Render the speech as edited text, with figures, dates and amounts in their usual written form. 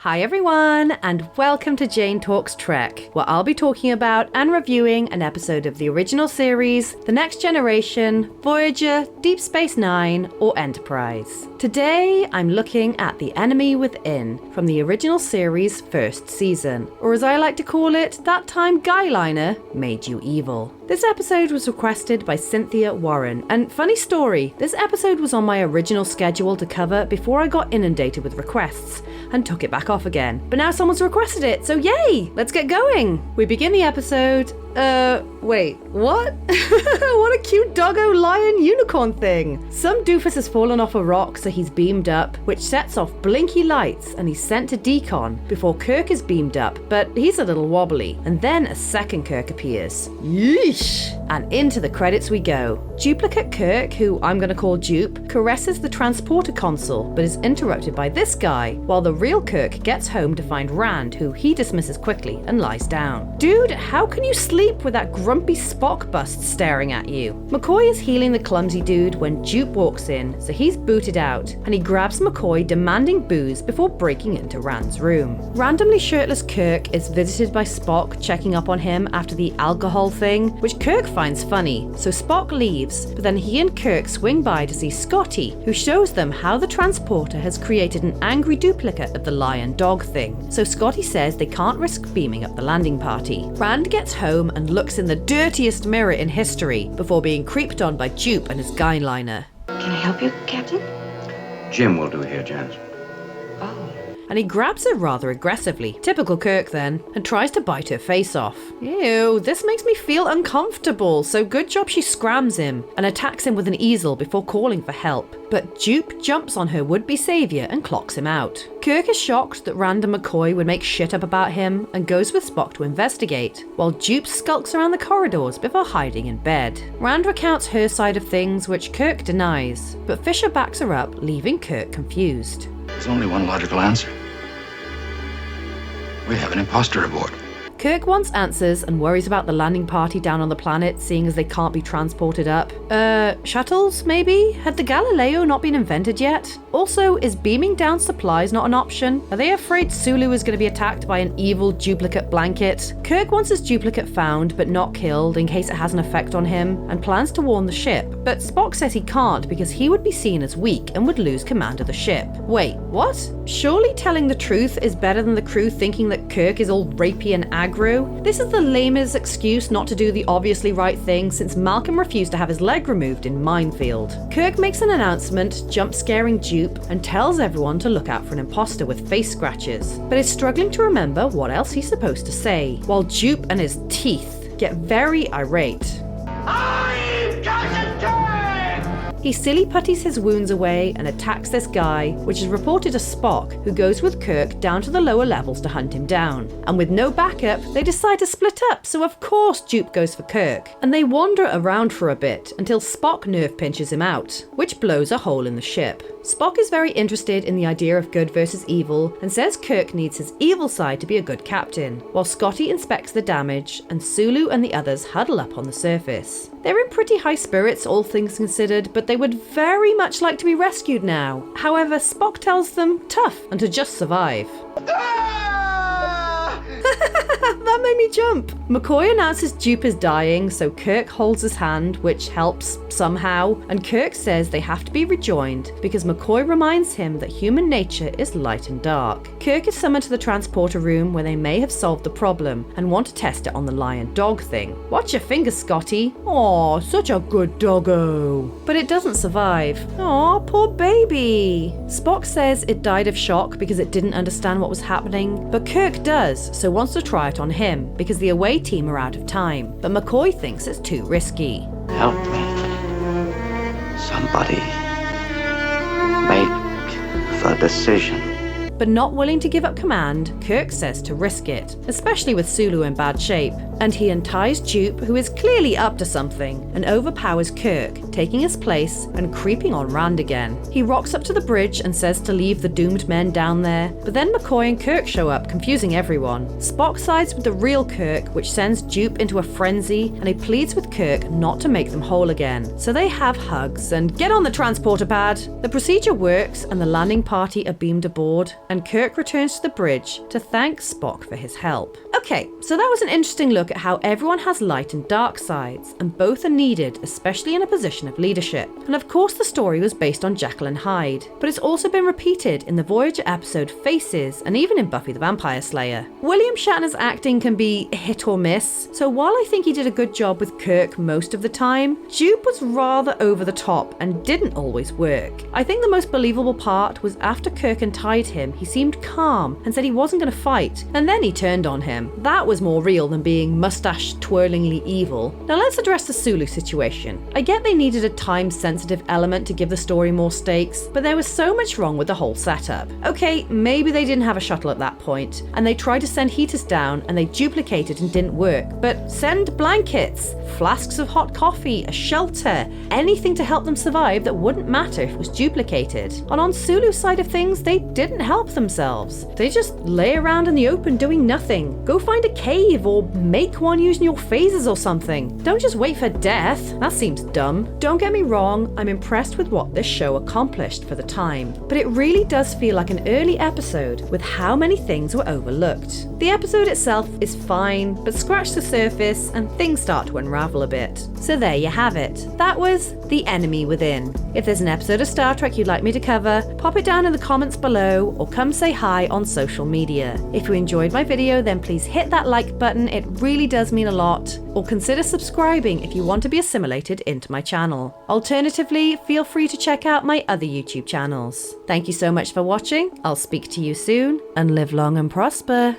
Hi everyone, and welcome to Jane Talks Trek, where I'll be talking about and reviewing an episode of the original series, The Next Generation, Voyager, Deep Space Nine, or Enterprise. Today, I'm looking at The Enemy Within from the original series' first season, or as I like to call it, That Time Eyeliner Made You Evil. This episode was requested by Cynthia Warren, and funny story, this episode was on my original schedule to cover before I got inundated with requests, and took it back off again. But now someone's requested it, so yay! Let's get going! We begin the episode... wait, what? What a cute doggo lion unicorn thing! Some doofus has fallen off a rock, so he's beamed up, which sets off blinky lights, and he's sent to decon before Kirk is beamed up, but he's a little wobbly. And then a second Kirk appears. Yeesh! And into the credits we go. Duplicate Kirk, who I'm gonna call Dupe, caresses the transporter console, but is interrupted by this guy, while the real Kirk gets home to find Rand, who he dismisses quickly and lies down. Dude, how can you sleep with that grumpy Spock bust staring at you? McCoy is healing the clumsy dude when Dupe walks in, so he's booted out, and he grabs McCoy demanding booze before breaking into Rand's room. Randomly shirtless Kirk is visited by Spock checking up on him after the alcohol thing, which Kirk finds funny, so Spock leaves, but then he and Kirk swing by to see Scotty, who shows them how the transporter has created an angry duplicate of the lion dog thing, so Scotty says they can't risk beaming up the landing party. Rand gets home and looks in the dirtiest mirror in history before being creeped on by Dupe and his Eyeliner. Can I help you, Captain? Jim will do here, Janice. Oh. And he grabs her rather aggressively, typical Kirk then, and tries to bite her face off. Ew, this makes me feel uncomfortable, so good job she scrams him and attacks him with an easel before calling for help. But Dupe jumps on her would-be saviour and clocks him out. Kirk is shocked that Rand and McCoy would make shit up about him and goes with Spock to investigate, while Dupe skulks around the corridors before hiding in bed. Rand recounts her side of things, which Kirk denies, but Fisher backs her up, leaving Kirk confused. There's only one logical answer. We have an imposter aboard. Kirk wants answers and worries about the landing party down on the planet, seeing as they can't be transported up. Shuttles, maybe? Had the Galileo not been invented yet? Also, is beaming down supplies not an option? Are they afraid Sulu is going to be attacked by an evil duplicate blanket? Kirk wants his duplicate found, but not killed, in case it has an effect on him, and plans to warn the ship. But Spock says he can't because he would be seen as weak and would lose command of the ship. Wait, what? Surely telling the truth is better than the crew thinking that Kirk is all rapey and aggro? This is the lamest excuse not to do the obviously right thing since Malcolm refused to have his leg removed in Minefield. Kirk makes an announcement, jump-scaring Dupe, and tells everyone to look out for an imposter with face scratches, but is struggling to remember what else he's supposed to say, while Dupe and his teeth get very irate. I've got a turn! He silly putties his wounds away and attacks this guy, which is reported to Spock, who goes with Kirk down to the lower levels to hunt him down. And with no backup, they decide to split up, so of course Dupe goes for Kirk. And they wander around for a bit until Spock nerve pinches him out, which blows a hole in the ship. Spock is very interested in the idea of good versus evil and says Kirk needs his evil side to be a good captain, while Scotty inspects the damage and Sulu and the others huddle up on the surface. They're in pretty high spirits, all things considered, but they would very much like to be rescued now. However, Spock tells them tough and to just survive. That made me jump. McCoy announces Dupe is dying, so Kirk holds his hand, which helps somehow, and Kirk says they have to be rejoined because McCoy reminds him that human nature is light and dark. Kirk is summoned to the transporter room where they may have solved the problem and want to test it on the lion dog thing. Watch your fingers, Scotty. Aw, such a good doggo. But it doesn't survive. Aw, poor baby. Spock says it died of shock because it didn't understand what was happening, but Kirk does, so wants to try it on him because the away team are out of time, but McCoy thinks it's too risky. Help me. Somebody make the decision. But not willing to give up command, Kirk says to risk it, especially with Sulu in bad shape, and he unties Dupe, who is clearly up to something, and overpowers Kirk, taking his place and creeping on Rand again. He rocks up to the bridge and says to leave the doomed men down there, but then McCoy and Kirk show up, confusing everyone. Spock sides with the real Kirk, which sends Dupe into a frenzy, and he pleads with Kirk not to make them whole again. So they have hugs and get on the transporter pad. The procedure works, and the landing party are beamed aboard, and Kirk returns to the bridge to thank Spock for his help. Okay, so that was an interesting look at how everyone has light and dark sides, and both are needed, especially in a position of leadership. And of course the story was based on Jekyll and Hyde, but it's also been repeated in the Voyager episode Faces, and even in Buffy the Vampire Slayer. William Shatner's acting can be hit or miss, so while I think he did a good job with Kirk most of the time, Jupe was rather over the top and didn't always work. I think the most believable part was after Kirk untied him, he seemed calm and said he wasn't going to fight, and then he turned on him. That was more real than being mustache-twirlingly evil. Now let's address the Sulu situation. I get they needed a time-sensitive element to give the story more stakes, but there was so much wrong with the whole setup. Okay, maybe they didn't have a shuttle at that point, and they tried to send heaters down and they duplicated and didn't work, but send blankets, flasks of hot coffee, a shelter, anything to help them survive that wouldn't matter if it was duplicated. And on Sulu's side of things, they didn't help themselves. They just lay around in the open doing nothing. Go find a cave or make one using your phasers or something. Don't just wait for death. That seems dumb. Don't get me wrong, I'm impressed with what this show accomplished for the time, but it really does feel like an early episode with how many things were overlooked. The episode itself is fine, but scratch the surface and things start to unravel a bit. So there you have it. That was The Enemy Within. If there's an episode of Star Trek you'd like me to cover, pop it down in the comments below or come say hi on social media. If you enjoyed my video, then please hit that like button, it really does mean a lot, or consider subscribing if you want to be assimilated into my channel. Alternatively, feel free to check out my other YouTube channels. Thank you so much for watching, I'll speak to you soon, and live long and prosper.